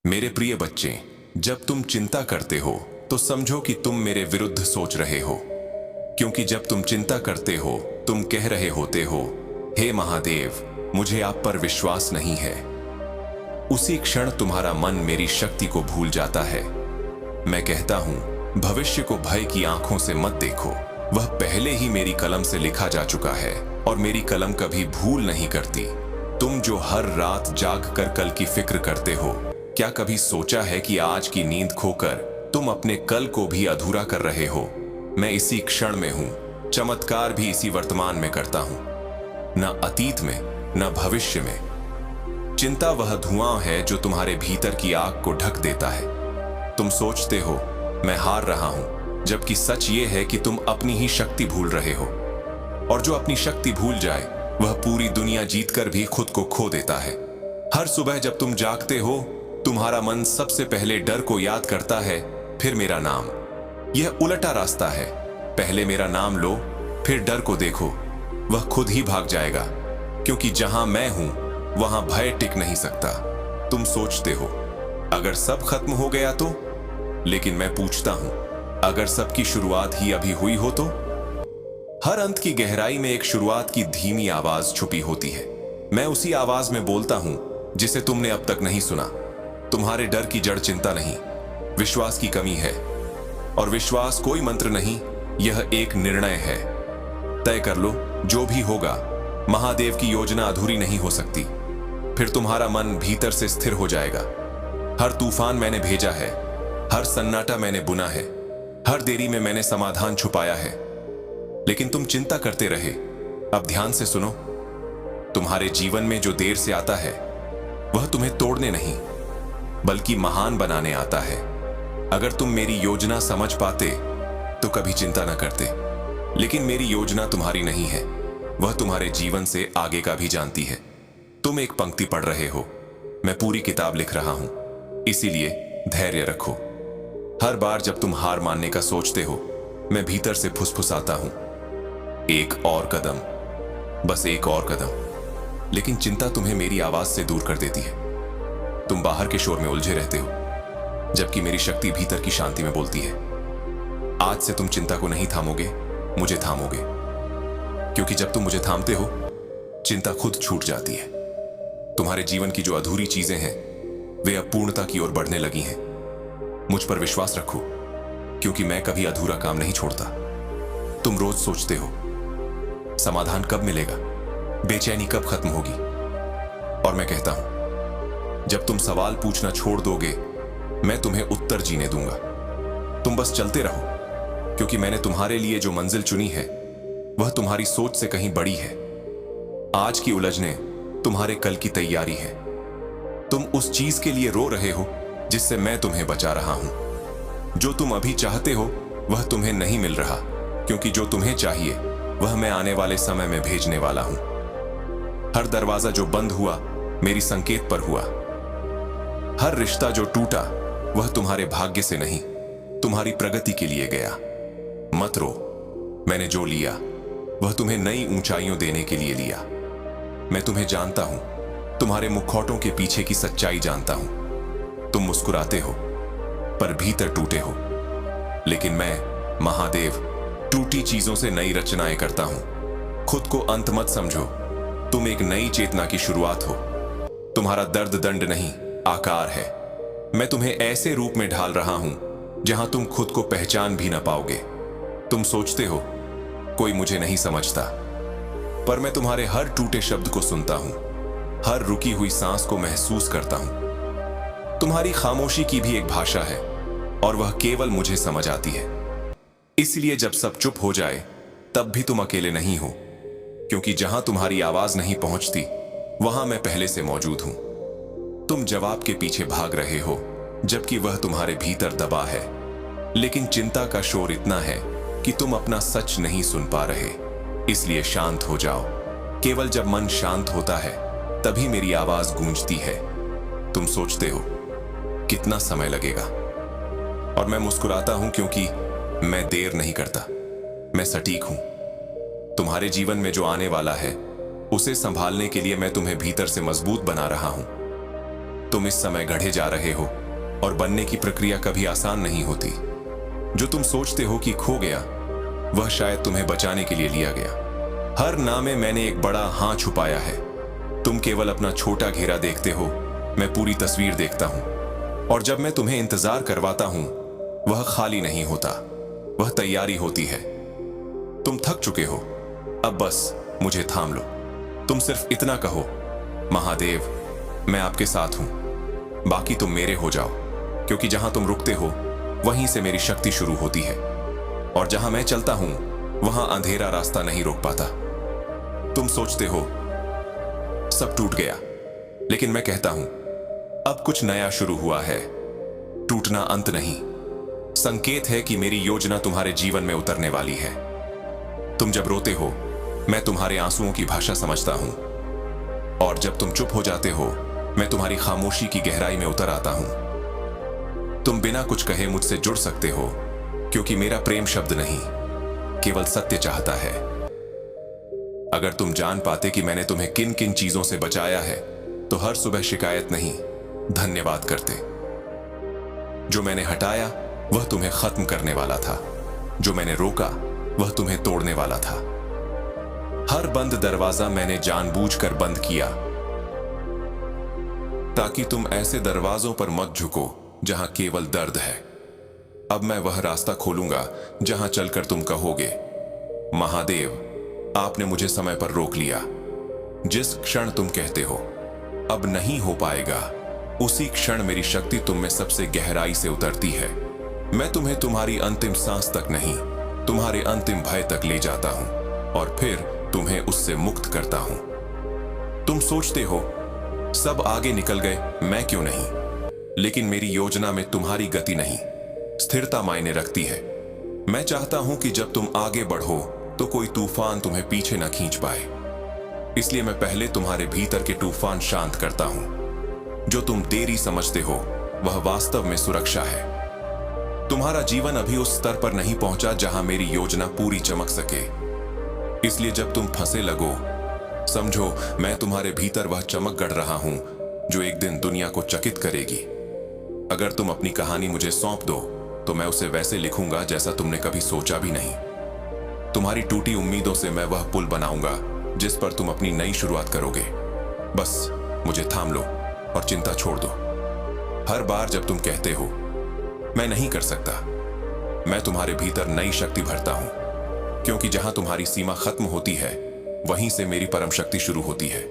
मेरे प्रिय बच्चे, जब तुम चिंता करते हो तो समझो कि तुम मेरे विरुद्ध सोच रहे हो। क्योंकि जब तुम चिंता करते हो तुम कह रहे होते हो, हे महादेव, मुझे आप पर विश्वास नहीं है। उसी क्षण तुम्हारा मन मेरी शक्ति को भूल जाता है। मैं कहता हूं, भविष्य को भय की आंखों से मत देखो। वह पहले ही मेरी कलम से लिखा जा चुका है और मेरी कलम कभी भूल नहीं करती। तुम जो हर रात जाग कर कल की फिक्र करते हो, क्या कभी सोचा है कि आज की नींद खोकर तुम अपने कल को भी अधूरा कर रहे हो? मैं इसी क्षण में हूं, चमत्कार भी इसी वर्तमान में करता हूं, न अतीत में न भविष्य में। चिंता वह धुआं है जो तुम्हारे भीतर की आग को ढक देता है। तुम सोचते हो मैं हार रहा हूं, जबकि सच ये है कि तुम अपनी ही शक्ति भूल रहे हो। और जो अपनी शक्ति भूल जाए वह पूरी दुनिया जीतकर भी खुद को खो देता है। हर सुबह जब तुम जागते हो तुम्हारा मन सबसे पहले डर को याद करता है, फिर मेरा नाम। यह उल्टा रास्ता है। पहले मेरा नाम लो, फिर डर को देखो, वह खुद ही भाग जाएगा। क्योंकि जहां मैं हूं वहां भय टिक नहीं सकता। तुम सोचते हो अगर सब खत्म हो गया तो, लेकिन मैं पूछता हूं, अगर सबकी शुरुआत ही अभी हुई हो तो? हर अंत की गहराई में एक शुरुआत की धीमी आवाज छुपी होती है। मैं उसी आवाज में बोलता हूं जिसे तुमने अब तक नहीं सुना। तुम्हारे डर की जड़ चिंता नहीं, विश्वास की कमी है। और विश्वास कोई मंत्र नहीं, यह एक निर्णय है। तय कर लो, जो भी होगा, महादेव की योजना अधूरी नहीं हो सकती। फिर तुम्हारा मन भीतर से स्थिर हो जाएगा। हर तूफान मैंने भेजा है, हर सन्नाटा मैंने बुना है, हर देरी में मैंने समाधान छुपाया है। लेकिन तुम चिंता करते रहे। अब ध्यान से सुनो, तुम्हारे जीवन में जो देर से आता है वह तुम्हें तोड़ने नहीं बल्कि महान बनाने आता है। अगर तुम मेरी योजना समझ पाते तो कभी चिंता न करते। लेकिन मेरी योजना तुम्हारी नहीं है, वह तुम्हारे जीवन से आगे का भी जानती है। तुम एक पंक्ति पढ़ रहे हो, मैं पूरी किताब लिख रहा हूं। इसीलिए धैर्य रखो। हर बार जब तुम हार मानने का सोचते हो, मैं भीतर से फुसफुसाता हूं, एक और कदम, बस एक और कदम। लेकिन चिंता तुम्हें मेरी आवाज से दूर कर देती है। तुम बाहर के शोर में उलझे रहते हो, जबकि मेरी शक्ति भीतर की शांति में बोलती है, आज से तुम चिंता को नहीं थामोगे, मुझे थामोगे। क्योंकि जब तुम मुझे थामते हो, चिंता खुद छूट जाती है। तुम्हारे जीवन की जो अधूरी चीजें हैं वे अब पूर्णता की ओर बढ़ने लगी हैं। मुझ पर विश्वास रखो, क्योंकि मैं कभी अधूरा काम नहीं छोड़ता। तुम रोज सोचते हो समाधान कब मिलेगा, बेचैनी कब खत्म होगी। और मैं कहता हूं, जब तुम सवाल पूछना छोड़ दोगे मैं तुम्हें उत्तर जीने दूंगा। तुम बस चलते रहो, क्योंकि मैंने तुम्हारे लिए जो मंजिल चुनी है वह तुम्हारी सोच से कहीं बड़ी है। आज की उलझने तुम्हारे कल की तैयारी है। तुम उस चीज के लिए रो रहे हो जिससे मैं तुम्हें बचा रहा हूं। जो तुम अभी चाहते हो वह तुम्हें नहीं मिल रहा, क्योंकि जो तुम्हें चाहिए वह मैं आने वाले समय में भेजने वाला हूं। हर दरवाजा जो बंद हुआ मेरी संकेत पर हुआ। हर रिश्ता जो टूटा वह तुम्हारे भाग्य से नहीं, तुम्हारी प्रगति के लिए गया। मत रो, मैंने जो लिया वह तुम्हें नई ऊंचाइयों देने के लिए लिया। मैं तुम्हें जानता हूं, तुम्हारे मुखौटों के पीछे की सच्चाई जानता हूं। तुम मुस्कुराते हो पर भीतर टूटे हो। लेकिन मैं, महादेव, टूटी चीजों से नई रचनाएं करता हूं। खुद को अंत मत समझो, तुम एक नई चेतना की शुरुआत हो। तुम्हारा दर्द दंड नहीं, आकार है। मैं तुम्हें ऐसे रूप में ढाल रहा हूं जहां तुम खुद को पहचान भी ना पाओगे। तुम सोचते हो कोई मुझे नहीं समझता, पर मैं तुम्हारे हर टूटे शब्द को सुनता हूं, हर रुकी हुई सांस को महसूस करता हूं। तुम्हारी खामोशी की भी एक भाषा है और वह केवल मुझे समझ आती है। इसलिए जब सब चुप हो जाए तब भी तुम अकेले नहीं हो, क्योंकि जहां तुम्हारी आवाज नहीं पहुंचती वहां मैं पहले से मौजूद हूं। तुम जवाब के पीछे भाग रहे हो जबकि वह तुम्हारे भीतर दबा है। लेकिन चिंता का शोर इतना है कि तुम अपना सच नहीं सुन पा रहे। इसलिए शांत हो जाओ। केवल जब मन शांत होता है तभी मेरी आवाज गूंजती है। तुम सोचते हो कितना समय लगेगा, और मैं मुस्कुराता हूं, क्योंकि मैं देर नहीं करता, मैं सटीक हूं। तुम्हारे जीवन में जो आने वाला है उसे संभालने के लिए मैं तुम्हें भीतर से मजबूत बना रहा हूं। तुम इस समय गढ़े जा रहे हो और बनने की प्रक्रिया कभी आसान नहीं होती। जो तुम सोचते हो कि खो गया, वह शायद तुम्हें बचाने के लिए लिया गया। हर ना में मैंने एक बड़ा हां छुपाया है। तुम केवल अपना छोटा घेरा देखते हो, मैं पूरी तस्वीर देखता हूं। और जब मैं तुम्हें इंतजार करवाता हूं, वह खाली नहीं होता, वह तैयारी होती है। तुम थक चुके हो, अब बस मुझे थाम लो। तुम सिर्फ इतना कहो, महादेव मैं आपके साथ हूं, बाकी तुम मेरे हो जाओ। क्योंकि जहां तुम रुकते हो, वहीं से मेरी शक्ति शुरू होती है। और जहां मैं चलता हूं, वहां अंधेरा रास्ता नहीं रोक पाता। तुम सोचते हो सब टूट गया, लेकिन मैं कहता हूं अब कुछ नया शुरू हुआ है। टूटना अंत नहीं, संकेत है कि मेरी योजना तुम्हारे जीवन में उतरने वाली है। तुम जब रोते हो, मैं तुम्हारे आंसुओं की भाषा समझता हूं। और जब तुम चुप हो जाते हो, मैं तुम्हारी खामोशी की गहराई में उतर आता हूं। तुम बिना कुछ कहे मुझसे जुड़ सकते हो, क्योंकि मेरा प्रेम शब्द नहीं, केवल सत्य चाहता है। अगर तुम जान पाते कि मैंने तुम्हें किन किन चीजों से बचाया है, तो हर सुबह शिकायत नहीं, धन्यवाद करते। जो मैंने हटाया, वह तुम्हें खत्म करने वाला था। जो मैंने रोका, वह तुम्हें तोड़ने वाला था। हर बंद दरवाजा मैंने जानबूझकर बंद किया, ताकि तुम ऐसे दरवाजों पर मत झुको जहां केवल दर्द है। अब मैं वह रास्ता खोलूंगा जहां चलकर तुम कहोगे, महादेव आपने मुझे समय पर रोक लिया। जिस क्षण तुम कहते हो अब नहीं हो पाएगा, उसी क्षण मेरी शक्ति तुम में सबसे गहराई से उतरती है। मैं तुम्हें तुम्हारी अंतिम सांस तक नहीं, तुम्हारे अंतिम भय तक ले जाता हूं और फिर तुम्हें उससे मुक्त करता हूं। तुम सोचते हो सब आगे निकल गए, मैं क्यों नहीं? लेकिन मेरी योजना में तुम्हारी गति नहीं, स्थिरता मायने रखती है। मैं चाहता हूं कि जब तुम आगे बढ़ो तो कोई तूफान तुम्हें पीछे न खींच पाए। इसलिए मैं पहले तुम्हारे भीतर के तूफान शांत करता हूं। जो तुम देरी समझते हो, वह वास्तव में सुरक्षा है। तुम्हारा जीवन अभी उस स्तर पर नहीं पहुंचा जहां मेरी योजना पूरी चमक सके। इसलिए जब तुम फंसे लगो, समझो मैं तुम्हारे भीतर वह चमक गढ़ रहा हूं जो एक दिन दुनिया को चकित करेगी। अगर तुम अपनी कहानी मुझे सौंप दो, तो मैं उसे वैसे लिखूंगा जैसा तुमने कभी सोचा भी नहीं। तुम्हारी टूटी उम्मीदों से मैं वह पुल बनाऊंगा जिस पर तुम अपनी नई शुरुआत करोगे। बस मुझे थाम लो और चिंता छोड़ दो। हर बार जब तुम कहते हो मैं नहीं कर सकता, मैं तुम्हारे भीतर नई शक्ति भरता हूं, क्योंकि जहां तुम्हारी सीमा खत्म होती है, वहीं से मेरी परम शक्ति शुरू होती है।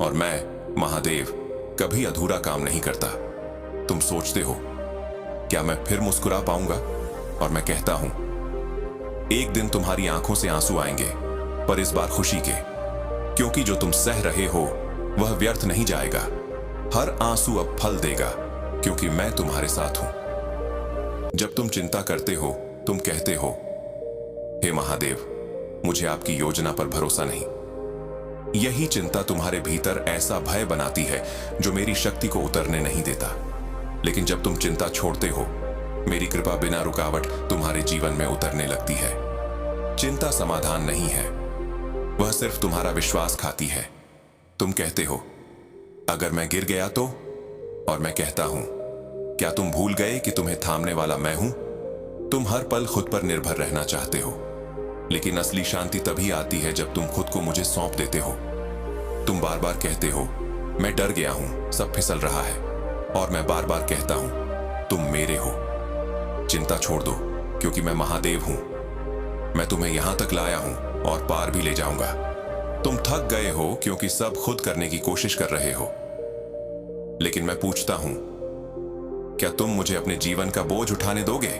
और मैं महादेव कभी अधूरा काम नहीं करता। तुम सोचते हो क्या मैं फिर मुस्कुरा पाऊंगा? और मैं कहता हूं एक दिन तुम्हारी आंखों से आंसू आएंगे, पर इस बार खुशी के, क्योंकि जो तुम सह रहे हो वह व्यर्थ नहीं जाएगा। हर आंसू अब फल देगा, क्योंकि मैं तुम्हारे साथ हूं। जब तुम चिंता करते हो, तुम कहते हो, हे महादेव मुझे आपकी योजना पर भरोसा नहीं। यही चिंता तुम्हारे भीतर ऐसा भय बनाती है जो मेरी शक्ति को उतरने नहीं देता। लेकिन जब तुम चिंता छोड़ते हो, मेरी कृपा बिना रुकावट तुम्हारे जीवन में उतरने लगती है। चिंता समाधान नहीं है, वह सिर्फ तुम्हारा विश्वास खाती है। तुम कहते हो अगर मैं गिर गया तो? और मैं कहता हूं क्या तुम भूल गए कि तुम्हें थामने वाला मैं हूं? तुम हर पल खुद पर निर्भर रहना चाहते हो, लेकिन असली शांति तभी आती है जब तुम खुद को मुझे सौंप देते हो। तुम बार बार कहते हो मैं डर गया हूं, सब फिसल रहा है। और मैं बार बार कहता हूं तुम मेरे हो। चिंता छोड़ दो, क्योंकि मैं महादेव हूं। मैं तुम्हें यहां तक लाया हूं और पार भी ले जाऊंगा। तुम थक गए हो क्योंकि सब खुद करने की कोशिश कर रहे हो, लेकिन मैं पूछता हूं क्या तुम मुझे अपने जीवन का बोझ उठाने दोगे?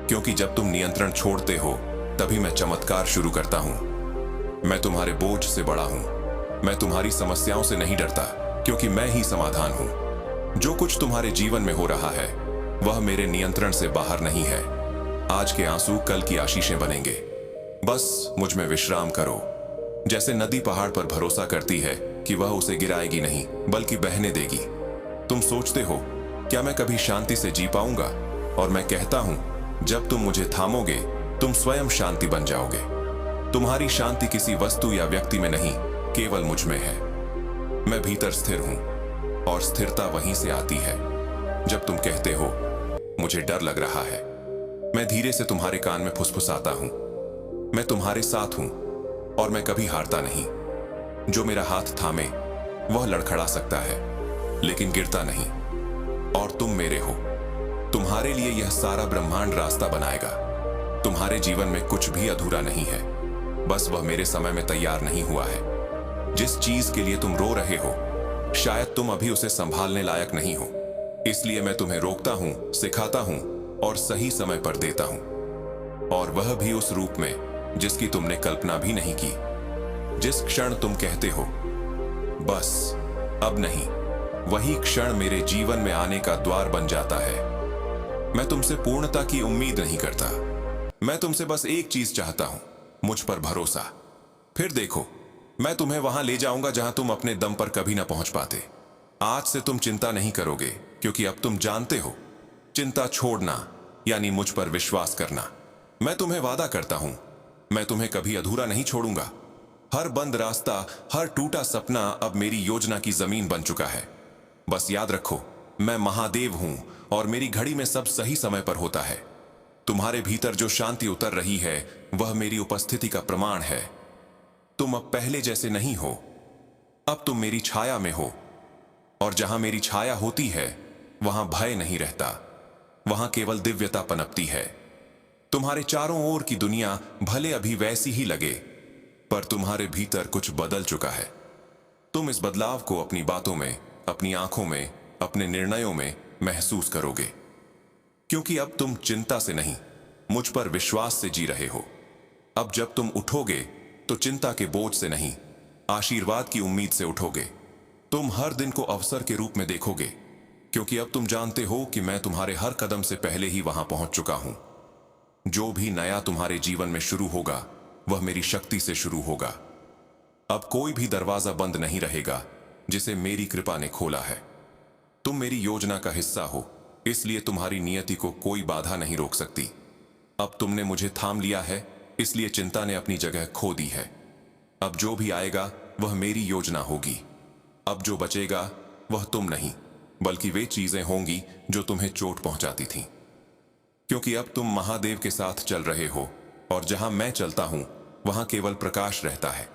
क्योंकि जब तुम नियंत्रण छोड़ते हो, तभी मैं चमत्कार शुरू करता हूं। मैं तुम्हारे बोझ से बड़ा हूं। मैं तुम्हारी समस्याओं से नहीं डरता, क्योंकि मैं ही समाधान हूं। जो कुछ तुम्हारे जीवन में हो रहा है, वह मेरे नियंत्रण से बाहर नहीं है। आज के आंसू कल की आशीषें बनेंगे। बस मुझ में विश्राम करो। जैसे नदी पहाड़ पर भरोसा करती है कि वह उसे गिराएगी नहीं, बल्कि बहने देगी। तुम सोचते हो क्या मैं कभी शांति से जी पाऊंगा? और मैं कहता हूं जब तुम मुझे थामोगे, तुम स्वयं शांति बन जाओगे। तुम्हारी शांति किसी वस्तु या व्यक्ति में नहीं, केवल मुझ में है। मैं भीतर स्थिर हूं, और स्थिरता वहीं से आती है जब तुम कहते हो मुझे डर लग रहा है। मैं धीरे से तुम्हारे कान में फुसफुसाता हूं, मैं तुम्हारे साथ हूं और मैं कभी हारता नहीं। जो मेरा हाथ थामे वह लड़खड़ा सकता है लेकिन गिरता नहीं। और तुम मेरे हो, तुम्हारे लिए यह सारा ब्रह्मांड रास्ता बनाएगा। तुम्हारे जीवन में कुछ भी अधूरा नहीं है, बस वह मेरे समय में तैयार नहीं हुआ है। जिस चीज के लिए तुम रो रहे हो शायद तुम अभी उसे संभालने लायक नहीं हो, इसलिए मैं तुम्हें रोकता हूं, सिखाता हूं और सही समय पर देता हूं, और वह भी उस रूप में जिसकी तुमने कल्पना भी नहीं की। जिस क्षण तुम कहते हो बस अब नहीं, वही क्षण मेरे जीवन में आने का द्वार बन जाता है। मैं तुमसे पूर्णता की उम्मीद नहीं करता, मैं तुमसे बस एक चीज चाहता हूं, मुझ पर भरोसा। फिर देखो, मैं तुम्हें वहां ले जाऊंगा जहां तुम अपने दम पर कभी ना पहुंच पाते। आज से तुम चिंता नहीं करोगे, क्योंकि अब तुम जानते हो चिंता छोड़ना यानी मुझ पर विश्वास करना। मैं तुम्हें वादा करता हूं, मैं तुम्हें कभी अधूरा नहीं छोड़ूंगा। हर बंद रास्ता, हर टूटा सपना अब मेरी योजना की जमीन बन चुका है। बस याद रखो, मैं महादेव हूं और मेरी घड़ी में सब सही समय पर होता है। तुम्हारे भीतर जो शांति उतर रही है वह मेरी उपस्थिति का प्रमाण है। तुम अब पहले जैसे नहीं हो, अब तुम मेरी छाया में हो, और जहां मेरी छाया होती है वहां भय नहीं रहता, वहां केवल दिव्यता पनपती है। तुम्हारे चारों ओर की दुनिया भले अभी वैसी ही लगे, पर तुम्हारे भीतर कुछ बदल चुका है। तुम इस बदलाव को अपनी बातों में, अपनी आंखों में, अपने निर्णयों में महसूस करोगे, क्योंकि अब तुम चिंता से नहीं, मुझ पर विश्वास से जी रहे हो। अब जब तुम उठोगे तो चिंता के बोझ से नहीं, आशीर्वाद की उम्मीद से उठोगे। तुम हर दिन को अवसर के रूप में देखोगे, क्योंकि अब तुम जानते हो कि मैं तुम्हारे हर कदम से पहले ही वहां पहुंच चुका हूं। जो भी नया तुम्हारे जीवन में शुरू होगा वह मेरी शक्ति से शुरू होगा। अब कोई भी दरवाजा बंद नहीं रहेगा जिसे मेरी कृपा ने खोला है। तुम मेरी योजना का हिस्सा हो, इसलिए तुम्हारी नियति को कोई बाधा नहीं रोक सकती। अब तुमने मुझे थाम लिया है, इसलिए चिंता ने अपनी जगह खो दी है। अब जो भी आएगा वह मेरी योजना होगी। अब जो बचेगा वह तुम नहीं, बल्कि वे चीजें होंगी जो तुम्हें चोट पहुंचाती थीं। क्योंकि अब तुम महादेव के साथ चल रहे हो, और जहां मैं चलता हूं वहां केवल प्रकाश रहता है।